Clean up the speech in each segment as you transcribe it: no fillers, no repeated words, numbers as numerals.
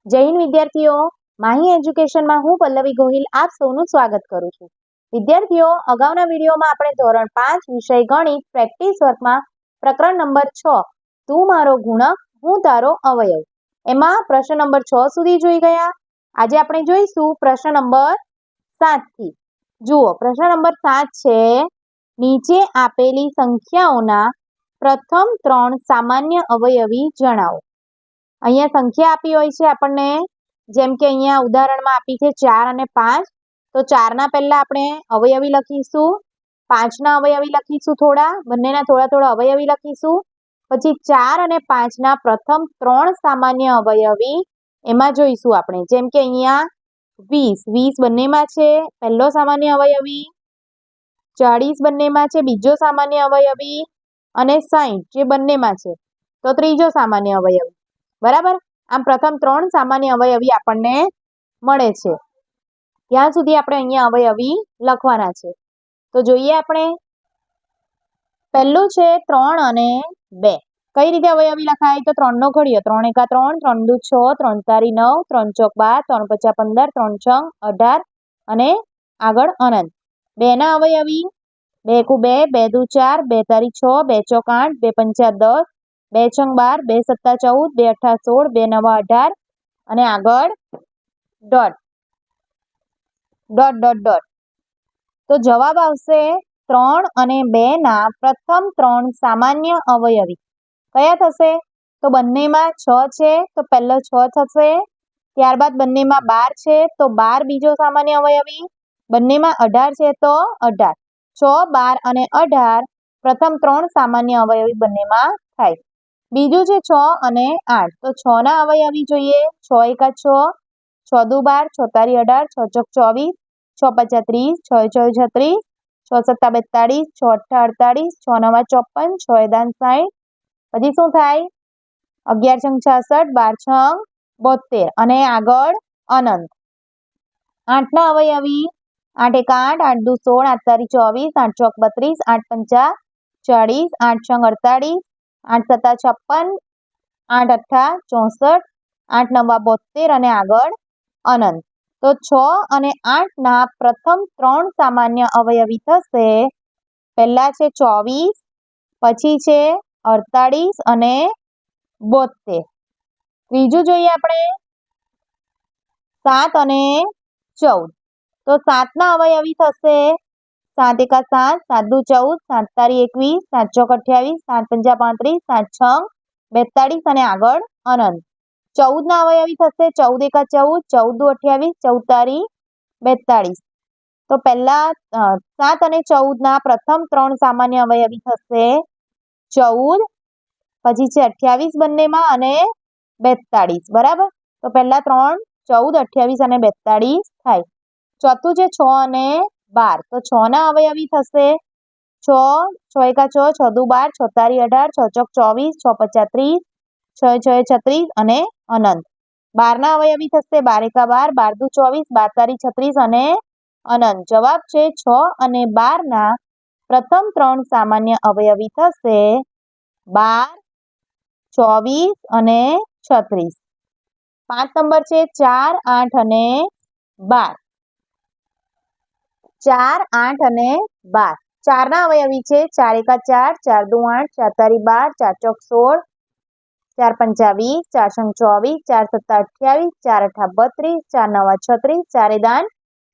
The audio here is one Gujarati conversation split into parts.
જય હિન્દ વિદ્યાર્થીઓ, માહી એજ્યુકેશનમાં હું પલ્લવી ગોહિલ આપ સૌનું સ્વાગત કરું છું. વિદ્યાર્થીઓ, અગાઉના વિડીયોમાં આપણે ધોરણ 5 વિષય ગણિત પ્રેક્ટિસ વર્કમાં પ્રકરણ નંબર 6 તું મારો ગુણક હું તારો અવયવ એમાં પ્રશ્ન નંબર 6 સુધી જોઈ ગયા. આજે આપણે જોઈશું પ્રશ્ન નંબર 7 થી. જુઓ, પ્રશ્ન નંબર 7 છે, નીચે આપેલી સંખ્યાઓના પ્રથમ 3 સામાન્ય અવયવી જણાવો. અહીંયા સંખ્યા આપી હોય છે આપણને, જેમ કે અહીંયા ઉદાહરણમાં આપી છે 4 અને 5. તો 4 ના પહેલા આપણે અવયવી લખીશું, 5 ના અવયવી લખીશું, બંનેના થોડા થોડા અવયવી લખીશું. પછી 4 અને 5 ના પ્રથમ 3 સામાન્ય અવયવી એમાં જોઈશું આપણે, જેમ કે અહીંયા 20 બંનેમાં છે પહેલો સામાન્ય અવયવી, 40 બંનેમાં છે બીજો સામાન્ય અવયવી, અને 60 જે બંનેમાં છે તો ત્રીજો સામાન્ય અવયવી. બરાબર, આમ પ્રથમ 3 સામાન્ય અવયવી આપણને મળે છે. ત્યાં સુધી આપણે અહીંયા અવયવી લખવાના છે. તો જોઈએ આપણે, પહેલું છે 3 અને 2. કઈ રીતે અવયવી લખાય? તો 3 નો ઘડિયો, 3 એકા 3, 3 દુ 6, 3 તારી 9, 3 ચોક 12, 3 પચા 15, 3 છંગ 18 અને આગળ અનંત. 2 ના અવયવી, 2 એકુ 2, 2 દુ 4, 2 તારી 6, 2 ચોક 8, 2 પંચા 10, 2 છંગ 12, 2 સત્તા 14, 2 અઠા 16, 2 નવા 18 અને આગળ ડોટ ડોટ ડોટ ડોટ. તો જવાબ આવશે 3 અને 2 ના પ્રથમ 3 સામાન્ય અવયવી કયા થશે? તો બંનેમાં 6 છે તો પહેલો 6 થશે. ત્યારબાદ બંનેમાં 12 છે તો 12 બીજો સામાન્ય અવયવી, બંનેમાં 18 છે તો 18. 6, 12 અને 18 પ્રથમ 3 સામાન્ય અવયવી બંનેમાં થાય. બીજું છે 6 અને 8. તો 6 ના અવયવી જોઈએ, 6 એકા 6, 6 દુ 12, 6 તારી 18, 6 ચોક 24, 6 પચા 30, 6 ચોય 36, 6 સત્તા 42, 6 અઠ્ઠા 48, 6 નવા 54, 6 દાન 60. પછી શું થાય? 11 છંગ 66, 12 છંગ 72 અને આગળ અનંત. 8 ના અવયવી, 8 એકા 8, 8 દુ 16, 8 તારી 24, 8 ચોક 32, 8 પંચા 40, 8 છંગ 48, 8 સત્તા 56, 8 અઠ્ઠા 64, 8 નવા 72 અને આગળ અનંત. તો 6 અને 8 ના પ્રથમ 3 સામાન્ય અવયવી થશે. પહેલા છે 24, પછી છે 48 અને 72. ત્રીજું જોઈએ આપણે 7 અને 14. તો 7 ના અવયવી થશે 7 એકા 7, 7 દુ 14, 7 તારી 21, 7 ચોક 28, 7 પંચા 35, 7 છંગ 42 અને આગળ અનંત. 14 ના અવયવી થશે 14 એકા 14, 14 દુ 28, 14 તારી 42. તો પહેલા 7 અને 14 ના પ્રથમ 3 સામાન્ય અવયવી થશે 14, પછી છે 28 બંનેમાં અને 42. બરાબર, તો પહેલા 3 14, 28 અને 42 થાય. ચોથું છે 6 અને 12. તો 6 ના અવયવી થશે 6 એકા 6, 6 દુ 12, 6 તારી 18, 6 ચોક 24, 6 પચા 30, 6 છ 36 અને અનંત. 12 ના અવયવી થશે 12 એકા 12, 12 દુ 24, 12 તારી 36 અને અનંત. જવાબ છે 6 અને 12 ના પ્રથમ 3 સામાન્ય અવયવી થશે 12, 24 અને 36. 5 નંબર છે 4, 8 અને 12. 4, 8 અને 12. 4 ના અવયવી છે 4 એકા 4, 4 દુ 8, 4 તારી 12, 4 ચોક 16, 4 પંચા 20, 4 છંગ 24, 4 સત્તા 28, 4 અઠા 32, 4 નવા 36, 4 દાન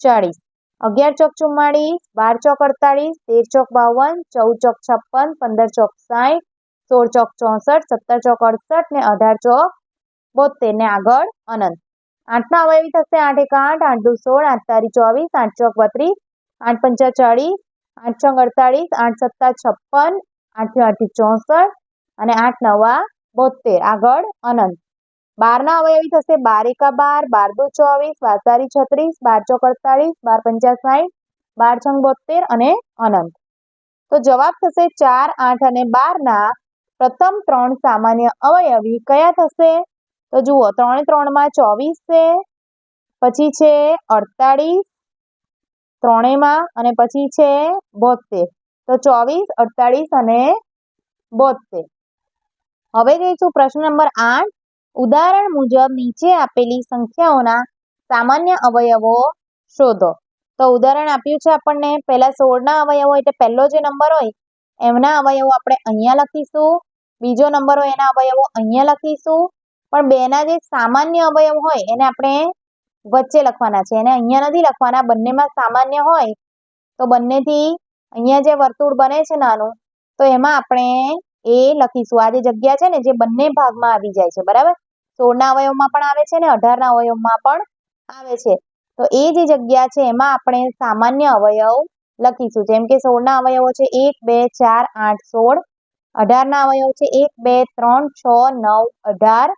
40, 11 ચોક 44, 12 ચોક 48, 13 ચોક 52, 14 ચોક 56, 15 ચોક 60, 16 ચોક 64, 17 ચોક 68 ને 18 ચોક 72 ને આગળ અનંત. 8 ના અવયવી થશે 8 એકા 8, 8 દુ 16, 8 તારી 24, 8 ચોક 32, 8 પંચા 40, 8 છંગ 48, 8 સત્તા 56, 8 આઠી 64 અને 8 નવા 72 આગળ અનંત. 12 ના અવયવી થશે 12 એકા 12, 12 દુ 24, 12 તારી 36, 12 ચોક 48, 12 પંચા 60, 12 છંગ 72 અને અનંત. તો જવાબ થશે 4, 8 અને 12 ના પ્રથમ 3 સામાન્ય અવયવી કયા થશે? તો જુઓ, 3 3 માં 24 છે, પછી છે 48 ત્રણેયમાં અને પછી છે 72. તો 24, 48 અને 72. હવે જઈશું પ્રશ્ન નંબર 8. ઉદાહરણ મુજબ નીચે આપેલી સંખ્યાઓના સામાન્ય અવયવો શોધો. તો ઉદાહરણ આપ્યું છે આપણને. પહેલા 16ના અવયવો એટલે પહેલો જે નંબર હોય એમના અવયવો આપણે અહીંયા લખીશું. બીજો નંબર હોય એના અવયવો અહીંયા લખીશું. પણ બેના જે સામાન્ય અવયવ હોય એને આપણે વચ્ચે લખવાના છે, એને અહીંયા નથી લખવાના. બંનેમાં સામાન્ય હોય તો બંનેથી અહીંયા જે વર્તુળ બને છે નાનું, તો એમાં આપણે એ લખીશું. આ જે જગ્યા છે ને જે બંને ભાગમાં આવી જાય છે, બરાબર. 16ના અવયવમાં પણ આવે છે ને 18ના અવયવમાં પણ આવે છે. તો એ જે જગ્યા છે એમાં આપણે સામાન્ય અવયવ લખીશું. જેમ કે 16ના અવયવો છે 1, 2, 4, 8, 16. 18ના અવયવ છે 1, 2, 3, 6, 9, 18.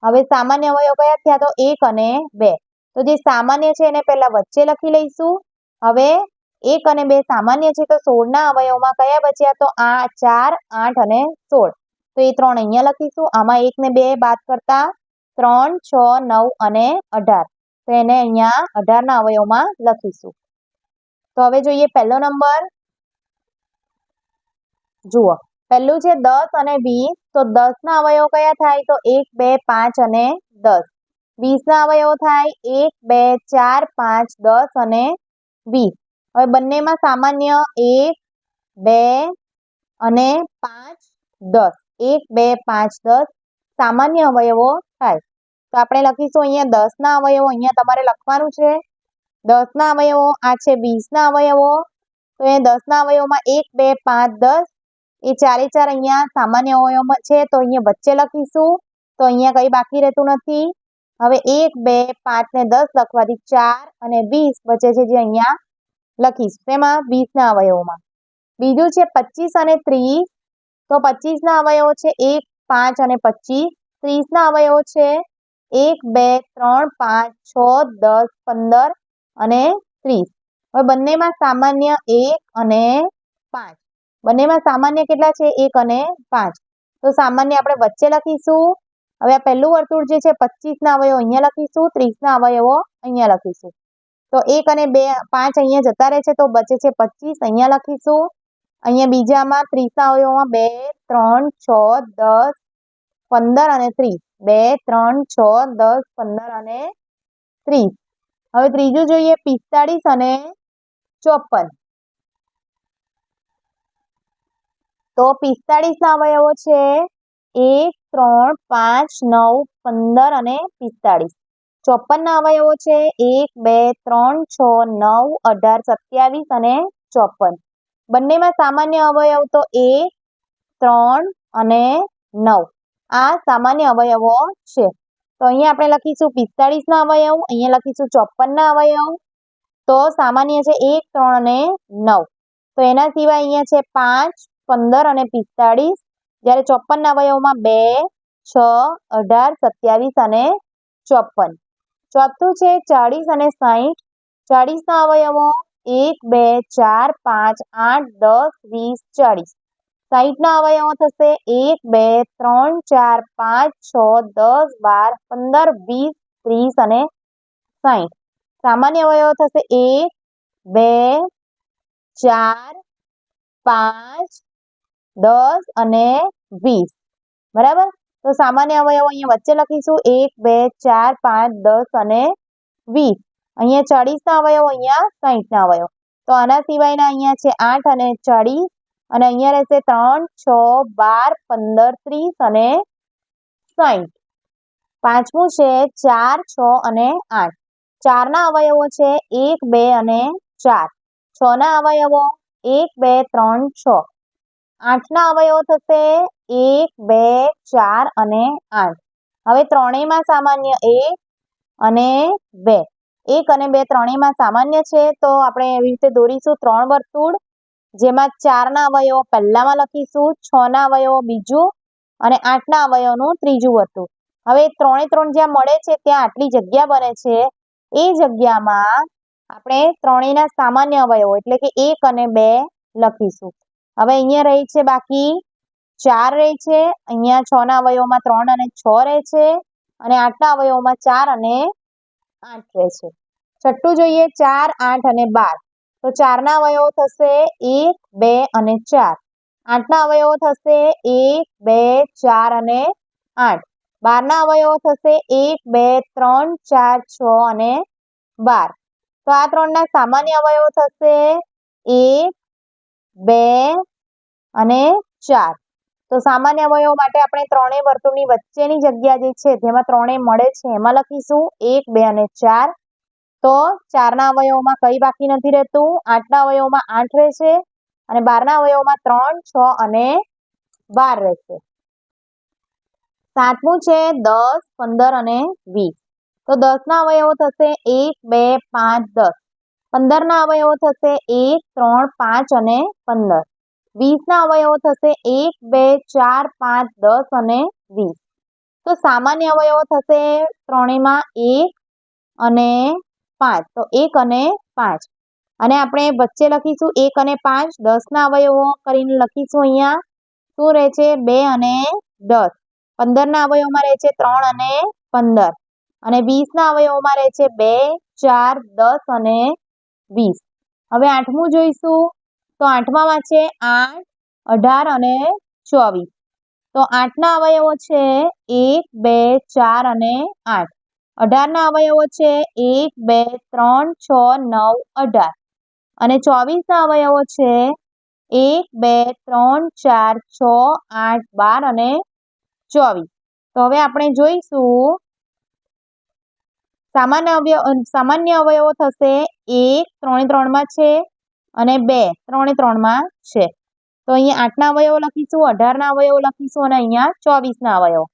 હવે સામાન્ય અવયવ કયા થયા? તો 1 અને 2. તો જે સામાન્ય છે એને પહેલા વચ્ચે લખી લઈશું. હવે 1 અને 2 સામાન્ય છે તો 16ના અવયવમાં કયા બચ્યા? તો 4, 8 અને 16. તો એ 3 અહીંયા લખીશું. આમાં 1 ને 2 બાદ કરતા 3, 6, 9 અને 18. તો એને અહીંયા 18ના અવયવમાં લખીશું. તો હવે જોઈએ પહેલો નંબર. જુઓ, પહેલું છે 10 અને 20. તો 10ના અવયવ કયા થાય? તો 1, 2, 5 અને 10. 20ના અવયવ થાય 1, 2, 4, 5, 10 અને 20. હવે બંનેમાં સામાન્ય 1, 2 અને 5, 10. 1, 2, 5, 10 સામાન્ય અવયવો થાય. તો આપણે લખીશું અહીંયા 10ના અવયવો અહીંયા તમારે લખવાનું છે. 10ના અવયવો આ છે 20ના અવયવો. તો એ 10ના અવયવમાં 1, 2, 5, 10 એ 4 4 અહીંયા સામાન્ય અવયવમાં છે તો અહીંયા વચ્ચે લખીશું. તો અહીંયા કંઈ બાકી રહેતું નથી. હવે 1, 2, 5 ને 10 લખવાથી 4 અને 20 બચે છે, જે અહીંયા લખીશું. તેમાં 20ના અવયવમાં. બીજું છે 25 અને 30. તો 25ના અવયવો છે 1, 5 અને 25. 30ના અવયવો છે 1, 2, 3, 5, 6, 10, 15 અને 30. હવે બંનેમાં સામાન્ય 1 અને 5. બંનેમાં સામાન્ય કેટલા છે? 1 અને 5. તો સામાન્ય આપણે વચ્ચે લખીશું. હવે આ પહેલું વર્તુળ જે છે 25ના અવયવો અહીંયા લખીશું, 30ના અવયવો અહીંયા લખીશું. તો 1 અને 2, 5 અહીંયા જતા રહે છે તો બચે છે 25 અહીંયા લખીશું. અહીંયા બીજામાં 30ના અવયવમાં 2, 3, 6, 10, 15 અને 30. 2, 3, 6, 10, 15 અને 30. હવે ત્રીજું જોઈએ 45 અને 54. તો 45ના અવયવો છે 1, 3, 5, 9, 15 અને 45. 54ના અવયવો છે 1, 2, 3, 6, 9, 18, 27 અને 54. બંનેમાં સામાન્ય અવયવ તો 1, 3 અને 9. આ સામાન્ય અવયવો છે. તો અહીંયા આપણે લખીશું 45ના અવયવ, અહીંયા લખીશું 54ના અવયવ. તો સામાન્ય છે 1, 3 અને 9. તો એના સિવાય અહીંયા છે 5, 15 અને 45. જ્યારે 54ના અવયવમાં 2, 6, 18, 27 અને 54. ચોથું છે 40 અને 60. 40ના અવયવો 1, 2, 4, 5, 8, 10, 20, 40. 60ના અવયવો થશે 1, 2, 3, 4, 5, 6, 10, 12, 15, 20, 30 અને 60. સામાન્ય અવયવો થશે 1, 2, 4, 5, 10 અને 20. બરાબર. તો સામાન્ય અવયવો અહીંયા વચ્ચે લખીશું 1, 2, 4, 5, 10 અને 20. અહીંયા 40ના અવયવો, અહીંયા 60ના અવયવ. તો આના સિવાયના અહીંયા છે 8 અને 40. અને અહીંયા રહેશે 3, 6, 12, 15, 30 અને 60. પાંચમું છે 4, 6 અને 8. 4ના અવયવો છે 1, 2 અને 4. 6ના અવયવો 1, 2, 3, 6. 8ના અવયવો થશે 1, 2, 4 અને 8. હવે ત્રણેયમાં સામાન્ય 1 અને 2. 1 અને 2 ત્રણેયમાં સામાન્ય છે તો આપણે એવી રીતે દોરીશું 3 વર્તુળ. જેમાં 4ના અવયવો પહેલામાં લખીશું, 6ના અવયવો બીજું અને 8ના અવયવનું ત્રીજું વર્તુળ. હવે 3 એ 3 જ્યાં મળે છે ત્યાં આટલી જગ્યા બને છે. એ જગ્યામાં આપણે ત્રણેયના સામાન્ય અવયવો એટલે કે 1 અને 2 લખીશું. હવે અહીંયા રહે છે બાકી 4 રહે છે. અહીંયા 6ના અવયવમાં 3 અને 6 રહે છે અને 8ના અવયવમાં 4 અને 8 રહે છે. છઠ્ઠું જોઈએ 4, 8 અને 12. તો 4ના અવયવો થશે 1, 2 અને 4. 8ના અવયવો થશે 1, 2, 4 અને 8. 12ના અવયવો થશે 1, 2, 3, 4, 6 અને 12. તો આ ત્રણના સામાન્ય અવયવો થશે 1, 2 અને 4. તો સામાન્ય અવયવો માટે આપણે ત્રણેય વર્તુળની વચ્ચેની જગ્યા જે છે જેમાં ત્રણેય મળે છે એમાં લખીશું 1, 2 અને 4. તો 4ના અવયવોમાં કઈ બાકી નથી રહેતું, 8ના અવયવોમાં 8 રહેશે અને 12ના અવયવોમાં 3, 6 અને 12 રહેશે. સાતમું છે 10, 15 અને 20. તો 10ના અવયવો થશે 1, 2, 5, 10. 15ના અવયવો થશે 1, 3, 5 અને 15. 20ના અવયવો થશે 1, 2, 4, 5, 10 અને 20. તો સામાન્ય અવયવો થશે ત્રણેયમાં 1 અને 5. તો 1 અને 5 અને આપણે વચ્ચે લખીશું 1 અને 5. 10ના અવયવો કરીને લખીશું અહીંયા શું રહે છે 2 અને 10. 15ના અવયવોમાં રહે છે 3 અને 15 અને 20ના અવયવોમાં રહે છે 2, 4, 10 અને 20. હવે આઠમું જોઈશું. તો આઠમામાં છે 8, 18 અને 24. તો 8ના અવયવો છે 1, 2, 4 અને 8. 18ના અવયવો છે 1, 2, 3, 6, 9, 18 અને 24ના અવયવો છે 1, 2, 3, 4, 6, 8, 12 અને 24. તો હવે આપણે જોઈશું સામાન્ય અવયવો થશે 1 3 3માં છે અને 2 3 3માં છે. તો અહીંયા 8ના અવયવો લખીશું, 18ના અવયવો લખીશું અને અહીંયા 24ના અવયવો.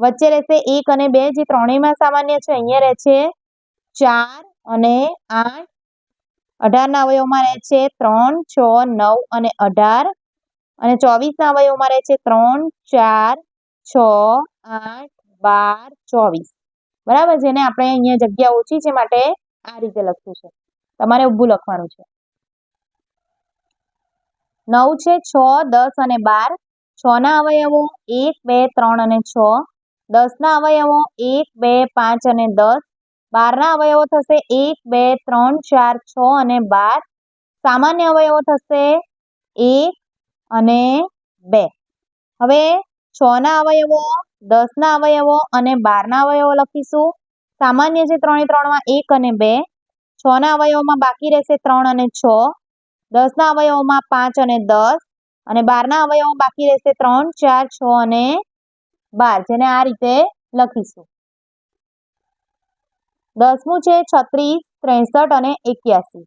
વચ્ચે રહેશે 1 અને 2 જે ત્રણેયમાં સામાન્ય છે. અહીંયા રહે છે 4 અને 8. 18ના અવયવમાં રહે છે 3, 6, 9 અને 18 અને 24ના અવયવમાં રહે છે 3, 4, 6, 8, 12, 24. બરાબર, જેને આપણે અહીંયા જગ્યા ઓછી છે માટે આ રીતે લખ્યું છે. તમારે ઊભું લખવાનું છે. 9 છે 6, 10 અને 12. 6ના અવયવો 1, 2, 3 અને 6. 10ના અવયવો 1, 2, 5 અને 10. 12ના અવયવો થશે 1, 2, 3, 4, 6 અને 12. સામાન્ય અવયવો થશે 1 અને 2. હવે 6ના અવયવો, 10ના અવયવો અને 12ના અવયવો લખીશું. સામાન્ય છે 3 3માં 1 અને 2. 6ના અવયવોમાં બાકી રહેશે 3 અને 6. 10ના અવયવોમાં 5 અને 10 અને 12ના અવયવોમાં બાકી રહેશે 3, 4, 6 અને 12, જેને આ રીતે લખીશું. 10મું છે 36, 63 અને 81.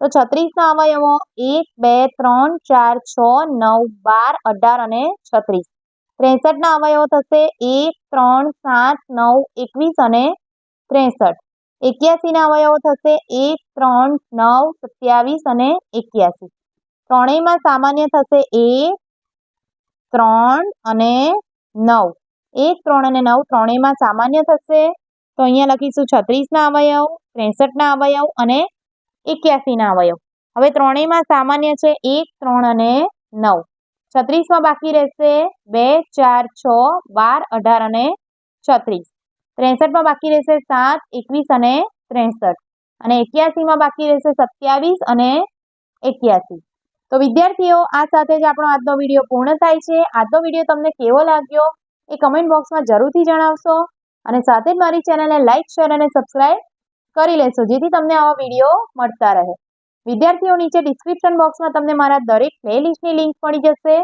તો 36ના અવયવો 1, 2, 3, 4, 6, 9, 12, 18 અને 36. 63ના અવયવો થશે 1, 3, 7, 9, 21 અને 63. 81ના અવયવો થશે 1, 3, 9, 27 અને 81. ત્રણેયમાં સામાન્ય થશે 1, 3 અને 9. 1, 3 અને 9 ત્રણેયમાં સામાન્ય થશે. તો અહીંયા લખીશું 36ના અવયવ, 63ના અવયવ અને 81ના અવયવ. હવે ત્રણેયમાં સામાન્ય છે 1, 3 અને 9. 36માં બાકી રહેશે 2, 4, 6, 12, 18 અને 36. 63માં બાકી રહેશે 7, 21 અને 63 અને 81માં બાકી રહેશે 27 અને 81. તો વિદ્યાર્થીઓ, આ સાથે જ આપણો આજનો વિડીયો પૂર્ણ થાય છે. આજનો વિડીયો તમને કેવો લાગ્યો એ કમેન્ટ બોક્સમાં જરૂરથી જણાવશો અને સાથે જ મારી ચેનલને લાઇક, શેર અને સબસ્ક્રાઇબ કરી લેશો જેથી તમને આવા વિડીયો મળતા રહે. વિદ્યાર્થીઓ, નીચે ડિસ્ક્રિપ્શન બોક્સમાં તમને મારા દરેક પ્લેલિસ્ટની લિંક મળી જશે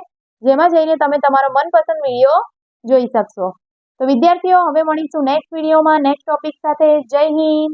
જેમાં જઈને તમે તમારો મનપસંદ વિડીયો જોઈ શકશો. તો વિદ્યાર્થીઓ, હવે મળીશું નેક્સ્ટ વિડીયોમાં નેક્સ્ટ ટોપિક સાથે. જય હિન્દ.